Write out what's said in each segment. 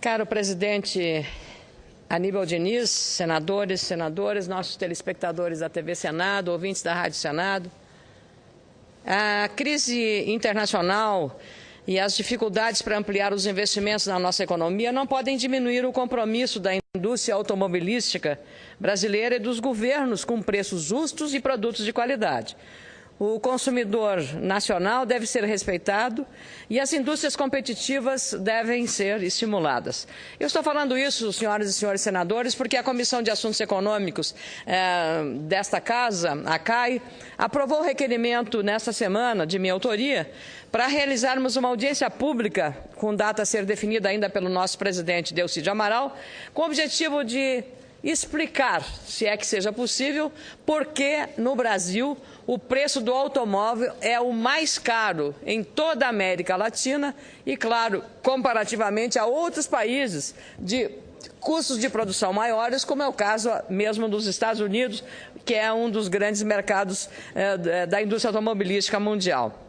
Caro presidente Aníbal Diniz, senadores, senadoras, nossos telespectadores da TV Senado, ouvintes da Rádio Senado, a crise internacional e as dificuldades para ampliar os investimentos na nossa economia não podem diminuir o compromisso da indústria automobilística brasileira e dos governos com preços justos e produtos de qualidade. O consumidor nacional deve ser respeitado e as indústrias competitivas devem ser estimuladas. Eu estou falando isso, senhoras e senhores senadores, porque a Comissão de Assuntos Econômicos desta Casa, a CAI, aprovou o requerimento nesta semana, de minha autoria, para realizarmos uma audiência pública, com data a ser definida ainda pelo nosso presidente Delcídio Amaral, com o objetivo de explicar, se é que seja possível, por que no Brasil o preço do automóvel é o mais caro em toda a América Latina e, claro, comparativamente a outros países de custos de produção maiores, como é o caso mesmo dos Estados Unidos, que é um dos grandes mercados da indústria automobilística mundial.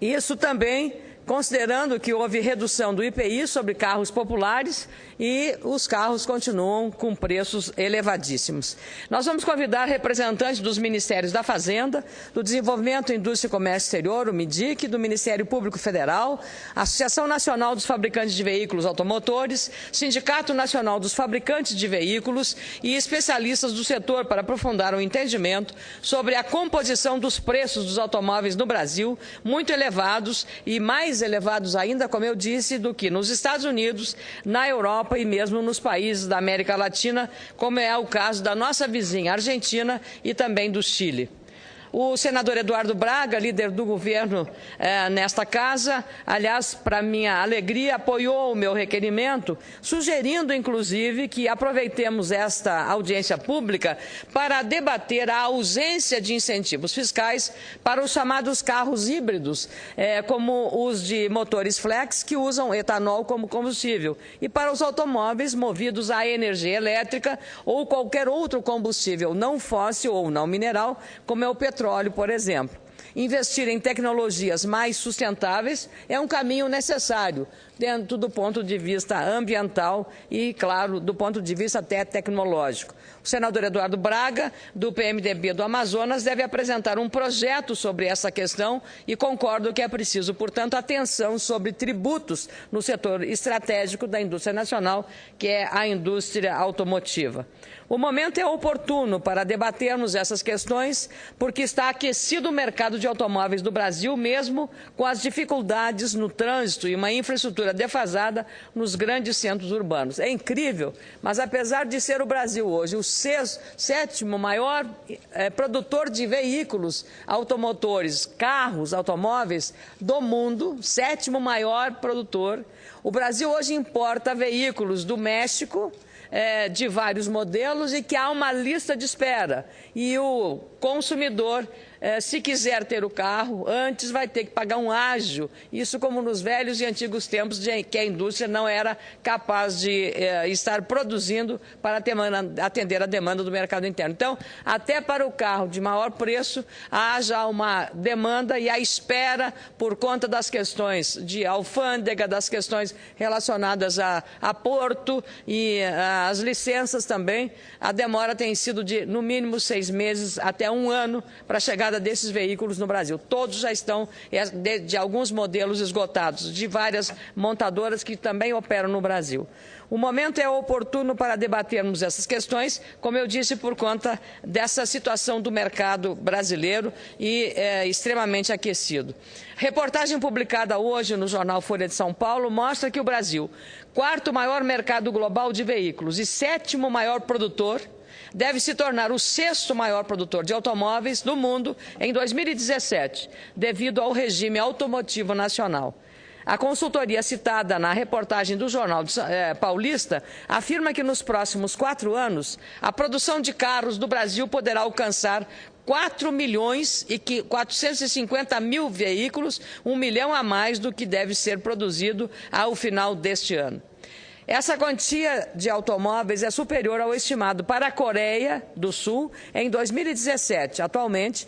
Isso também considerando que houve redução do IPI sobre carros populares e os carros continuam com preços elevadíssimos. Nós vamos convidar representantes dos Ministérios da Fazenda, do Desenvolvimento, Indústria e Comércio Exterior, o MIDIC, do Ministério Público Federal, Associação Nacional dos Fabricantes de Veículos Automotores, Sindicato Nacional dos Fabricantes de Veículos e especialistas do setor para aprofundar o entendimento sobre a composição dos preços dos automóveis no Brasil, muito elevados e mais elevados ainda, como eu disse, do que nos Estados Unidos, na Europa e mesmo nos países da América Latina, como é o caso da nossa vizinha Argentina e também do Chile. O senador Eduardo Braga, líder do governo nesta casa, aliás, para minha alegria, apoiou o meu requerimento, sugerindo, inclusive, que aproveitemos esta audiência pública para debater a ausência de incentivos fiscais para os chamados carros híbridos, como os de motores flex, que usam etanol como combustível, e para os automóveis movidos a energia elétrica ou qualquer outro combustível não fóssil ou não mineral, como é o petróleo, por exemplo. Investir em tecnologias mais sustentáveis é um caminho necessário, dentro do ponto de vista ambiental e, claro, do ponto de vista até tecnológico. O senador Eduardo Braga, do PMDB do Amazonas, deve apresentar um projeto sobre essa questão e concordo que é preciso, portanto, atenção sobre tributos no setor estratégico da indústria nacional, que é a indústria automotiva. O momento é oportuno para debatermos essas questões, porque está aquecido o mercado de automóveis do Brasil, mesmo com as dificuldades no trânsito e uma infraestrutura defasada nos grandes centros urbanos. É incrível, mas apesar de ser o Brasil hoje o sétimo maior produtor de veículos automotores, carros, automóveis do mundo, sétimo maior produtor, o Brasil hoje importa veículos do México, de vários modelos e que há uma lista de espera. E o consumidor, se quiser ter o carro, antes vai ter que pagar um ágio. Isso como nos velhos e antigos tempos de que a indústria não era capaz de estar produzindo para atender a demanda do mercado interno. Então, até para o carro de maior preço, há já uma demanda e a espera por conta das questões de alfândega, das questões relacionadas a porto e as licenças também. A demora tem sido de, no mínimo, 6 meses até 1 ano para a chegada desses veículos no Brasil. Todos já estão, de alguns modelos esgotados, de várias montadoras que também operam no Brasil. O momento é oportuno para debatermos essas questões, como eu disse, por conta dessa situação do mercado brasileiro e extremamente aquecido. Reportagem publicada hoje no jornal Folha de São Paulo mostra que o Brasil, 4º maior mercado global de veículos e 7º maior produtor, deve se tornar o 6º maior produtor de automóveis do mundo em 2017, devido ao regime automotivo nacional. A consultoria citada na reportagem do Jornal Paulista afirma que nos próximos 4 anos, a produção de carros do Brasil poderá alcançar 4 milhões e 450 mil veículos, 1 milhão a mais do que deve ser produzido ao final deste ano. Essa quantia de automóveis é superior ao estimado para a Coreia do Sul em 2017, atualmente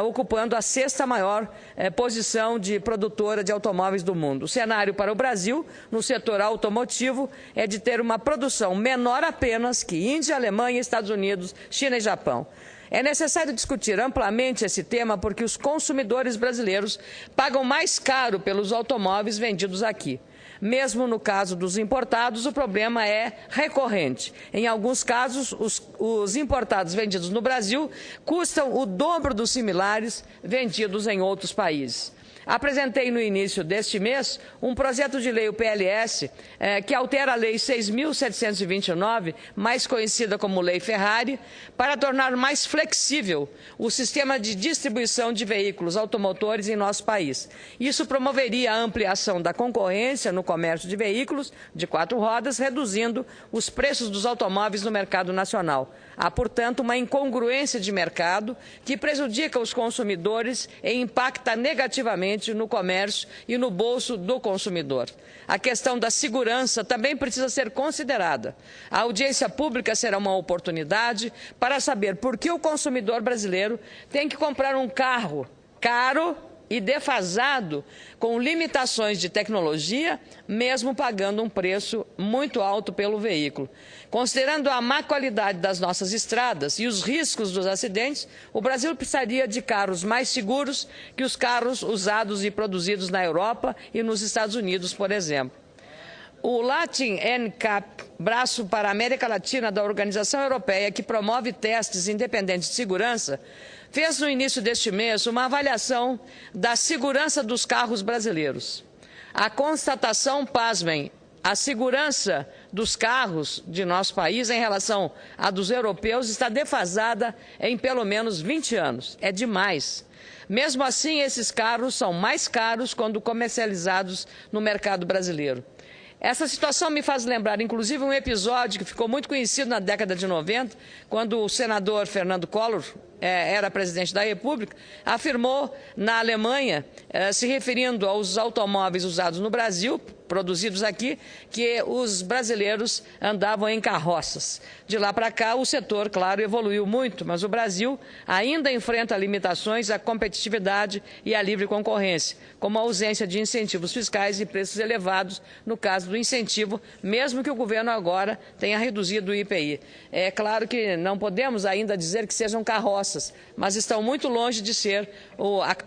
ocupando a 6ª maior posição de produtora de automóveis do mundo. O cenário para o Brasil, no setor automotivo, é de ter uma produção menor apenas que Índia, Alemanha, Estados Unidos, China e Japão. É necessário discutir amplamente esse tema porque os consumidores brasileiros pagam mais caro pelos automóveis vendidos aqui. Mesmo no caso dos importados, o problema é recorrente. Em alguns casos, os importados vendidos no Brasil custam o dobro dos similares vendidos em outros países. Apresentei no início deste mês um projeto de lei, o PLS, que altera a Lei 6.729, mais conhecida como Lei Ferrari, para tornar mais flexível o sistema de distribuição de veículos automotores em nosso país. Isso promoveria a ampliação da concorrência no comércio de veículos de 4 rodas, reduzindo os preços dos automóveis no mercado nacional. Há, portanto, uma incongruência de mercado que prejudica os consumidores e impacta negativamente no comércio e no bolso do consumidor. A questão da segurança também precisa ser considerada. A audiência pública será uma oportunidade para saber por que o consumidor brasileiro tem que comprar um carro caro e defasado, com limitações de tecnologia, mesmo pagando um preço muito alto pelo veículo. Considerando a má qualidade das nossas estradas e os riscos dos acidentes, o Brasil precisaria de carros mais seguros que os carros usados e produzidos na Europa e nos Estados Unidos, por exemplo. O Latin NCAP, braço para a América Latina da Organização Europeia, que promove testes independentes de segurança, fez no início deste mês uma avaliação da segurança dos carros brasileiros. A constatação, pasmem, a segurança dos carros de nosso país em relação à dos europeus está defasada em pelo menos 20 anos. É demais. Mesmo assim, esses carros são mais caros quando comercializados no mercado brasileiro. Essa situação me faz lembrar, inclusive, um episódio que ficou muito conhecido na década de 90, quando o senador Fernando Collor era presidente da República, afirmou na Alemanha, se referindo aos automóveis usados no Brasil, produzidos aqui, que os brasileiros andavam em carroças. De lá para cá, o setor, claro, evoluiu muito, mas o Brasil ainda enfrenta limitações à competitividade e à livre concorrência, como a ausência de incentivos fiscais e preços elevados, no caso do incentivo, mesmo que o governo agora tenha reduzido o IPI. É claro que não podemos ainda dizer que sejam carroças, mas estão muito longe de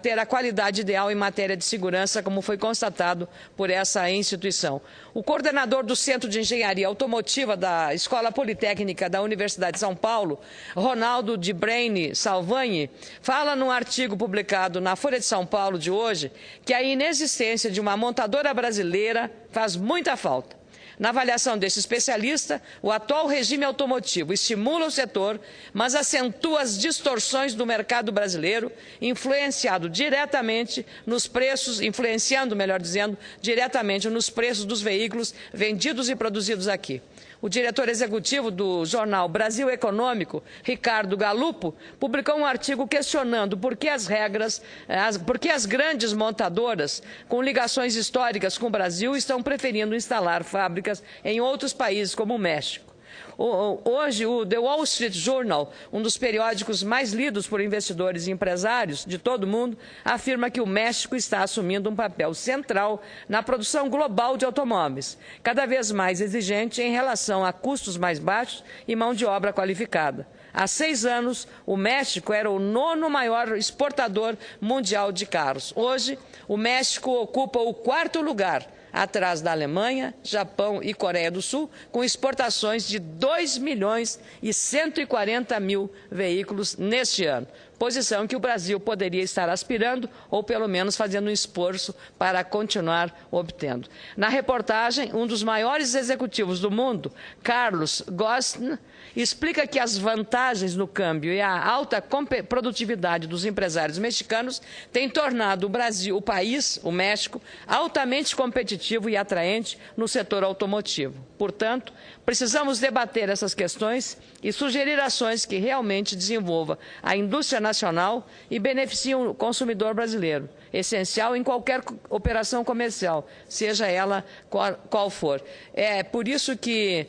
ter a qualidade ideal em matéria de segurança, como foi constatado por essa instituição. O coordenador do Centro de Engenharia Automotiva da Escola Politécnica da Universidade de São Paulo, Ronaldo de Braine Salvani, fala num artigo publicado na Folha de São Paulo de hoje que a inexistência de uma montadora brasileira faz muita falta. Na avaliação desse especialista, o atual regime automotivo estimula o setor, mas acentua as distorções do mercado brasileiro, influenciando, melhor dizendo, diretamente nos preços dos veículos vendidos e produzidos aqui. O diretor executivo do jornal Brasil Econômico, Ricardo Galupo, publicou um artigo questionando por que as grandes montadoras com ligações históricas com o Brasil estão preferindo instalar fábricas em outros países como o México. Hoje, o The Wall Street Journal, um dos periódicos mais lidos por investidores e empresários de todo o mundo, afirma que o México está assumindo um papel central na produção global de automóveis, cada vez mais exigente em relação a custos mais baixos e mão de obra qualificada. Há 6 anos, o México era o 9º maior exportador mundial de carros. Hoje, o México ocupa o 4º lugar, atrás da Alemanha, Japão e Coreia do Sul, com exportações de 2.140.000 veículos neste ano. Posição que o Brasil poderia estar aspirando ou, pelo menos, fazendo um esforço para continuar obtendo. Na reportagem, um dos maiores executivos do mundo, Carlos Ghosn, explica que as vantagens no câmbio e a alta produtividade dos empresários mexicanos têm tornado o país, o México, altamente competitivo e atraente no setor automotivo. Portanto, precisamos debater essas questões e sugerir ações que realmente desenvolvam a indústria nacional nacional e beneficiam o consumidor brasileiro, essencial em qualquer operação comercial, seja ela qual for. É por isso que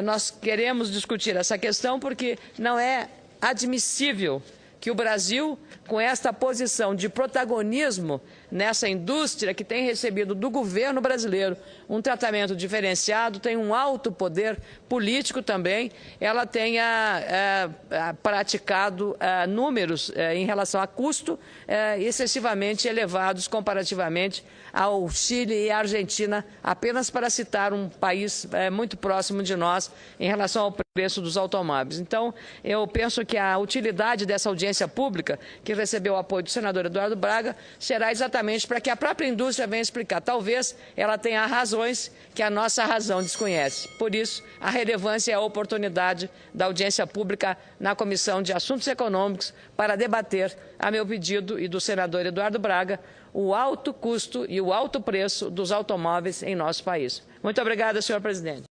nós queremos discutir essa questão, porque não é admissível que o Brasil, com esta posição de protagonismo nessa indústria que tem recebido do governo brasileiro um tratamento diferenciado, tem um alto poder político também, ela tenha praticado números em relação a custo excessivamente elevados comparativamente ao Chile e à Argentina, apenas para citar um país muito próximo de nós em relação ao preço dos automóveis. Então, eu penso que a utilidade dessa audiência pública, que recebeu o apoio do senador Eduardo Braga, será exatamente para que a própria indústria venha explicar. Talvez ela tenha razões que a nossa razão desconhece. Por isso, a relevância e a oportunidade da audiência pública na Comissão de Assuntos Econômicos para debater, a meu pedido e do senador Eduardo Braga, o alto custo e o alto preço dos automóveis em nosso país. Muito obrigada, senhor presidente.